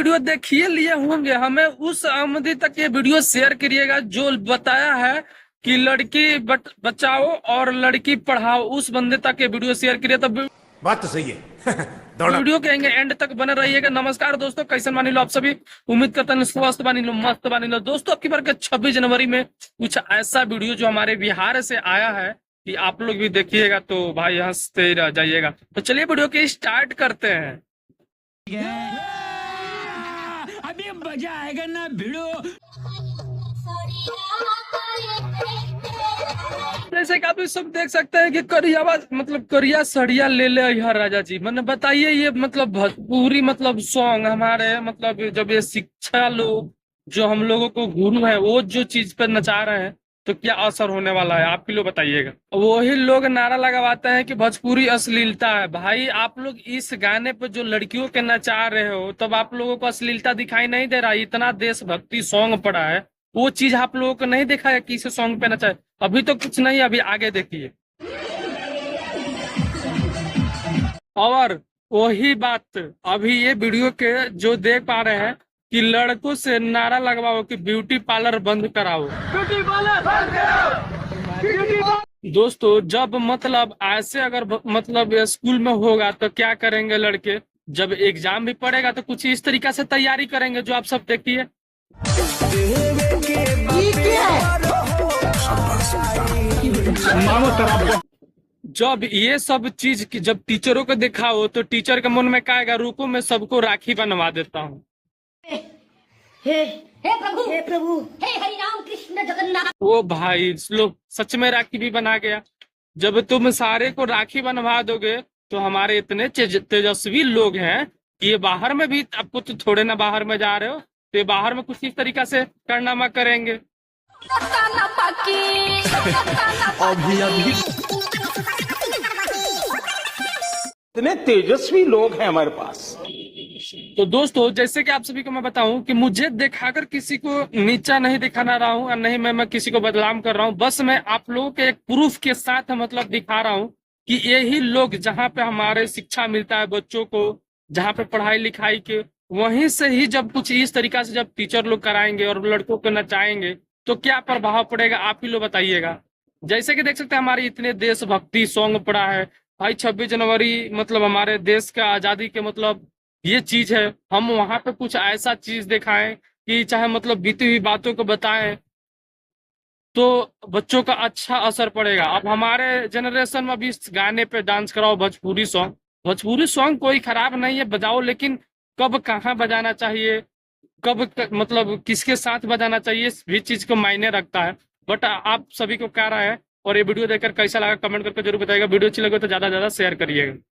Video देखिए लिए होंगे, हमें उस अवधि तक ये वीडियो शेयर करिएगा जो बताया है कि लड़की बचाओ और लड़की पढ़ाओ, उस बंदे तक ये वीडियो शेयर करिए। तो बात तो सही है। दौड़ा वीडियो के एंड तक बने रहिएगा। नमस्कार दोस्तों, कैसे मानी लो आप सभी। उम्मीद करता हूं स्वस्थ बानी लो, मस्त बानी लो। दोस्तों अब की बार के 26 जनवरी में कुछ ऐसा वीडियो जो हमारे बिहार से आया है कि आप लोग भी देखिएगा तो भाई हंसते रह जाइएगा। तो चलिए वीडियो के स्टार्ट करते हैं। अभी मजा आएगा ना भिड़ो। जैसे कि आप लोग सब देख सकते हैं कि करियावा मतलब करिया सड़िया ले ले हर राजा जी, मैंने बताइए ये मतलब भोजपुरी मतलब सॉन्ग हमारे मतलब जब ये शिक्षा लोग जो हम लोगों को गुरु है वो जो चीज पे नचा रहे हैं तो क्या असर होने वाला है आप ही लोग बताइएगा। वही लोग नारा लगाते हैं कि भोजपुरी अश्लीलता है। भाई आप लोग इस गाने पे जो लड़कियों के नचा रहे हो तब आप लोगों को अश्लीलता दिखाई नहीं दे रहा है। इतना देशभक्ति सॉन्ग पड़ा है, वो चीज आप लोगों को नहीं देखा है कि इस सॉन्ग पे नचा। अभी तो कुछ नहीं, अभी आगे देखिए। और वही बात अभी ये वीडियो के जो देख पा रहे हैं कि लड़कों से नारा लगवाओ कि ब्यूटी पार्लर बंद कराओ। ब्यूटी पार्लर बंद कराओ। दोस्तों जब मतलब ऐसे अगर मतलब स्कूल में होगा तो क्या करेंगे लड़के, जब एग्जाम भी पड़ेगा तो कुछ इस तरीका से तैयारी करेंगे जो आप सब देखिए। जब ये सब चीज की जब टीचरों को दिखाओ तो टीचर के मन में क्या आएगा, रुको मैं सबको राखी बनवा देता हूँ। हे प्रभु, हे प्रभु, हे हरि राम कृष्ण जगन्नाथ। वो भाई लोग सच में राखी भी बना गया। जब तुम सारे को राखी बनवा दोगे तो हमारे इतने तेजस्वी लोग हैं कि ये बाहर में भी, आपको तो थोड़े ना बाहर में जा रहे हो तो ये बाहर में कुछ इस तरीका से कारनामा करेंगे। अभी इतने तेजस्वी लोग हैं हमारे पास। तो दोस्तों जैसे कि आप सभी को मैं बताऊं कि मुझे दिखाकर किसी को नीचा नहीं दिखाना रहा हूं और नहीं मैं किसी को बदनाम कर रहा हूं। बस मैं आप लोगों के एक प्रूफ के साथ मतलब दिखा रहा हूं कि यही लोग जहां पे हमारे शिक्षा मिलता है बच्चों को, जहां पे पढ़ाई लिखाई के, वहीं से ही जब कुछ इस तरीका से जब टीचर लोग कराएंगे और लड़कों को नचाएंगे तो क्या प्रभाव पड़ेगा आप ही लोग बताइएगा। जैसे कि देख सकते हैं हमारी इतने देशभक्ति सॉन्ग पड़ा है भाई। 26 जनवरी मतलब हमारे देश का आजादी के मतलब ये चीज है, हम वहां पे कुछ ऐसा चीज दिखाएं कि चाहे मतलब बीती हुई बातों को बताएं तो बच्चों का अच्छा असर पड़ेगा। अब हमारे जनरेशन में भी इस गाने पे डांस कराओ भोजपुरी सॉन्ग। भोजपुरी सॉन्ग कोई खराब नहीं है, बजाओ, लेकिन कब कहाँ बजाना चाहिए, मतलब किसके साथ बजाना चाहिए, इस भी चीज को मायने रखता है। बट आप सभी को क्या राय है और ये वीडियो देखकर कैसा लगा कमेंट करके जरूर बताइएगा। वीडियो अच्छी लगे तो ज्यादा से ज्यादा शेयर करिएगा।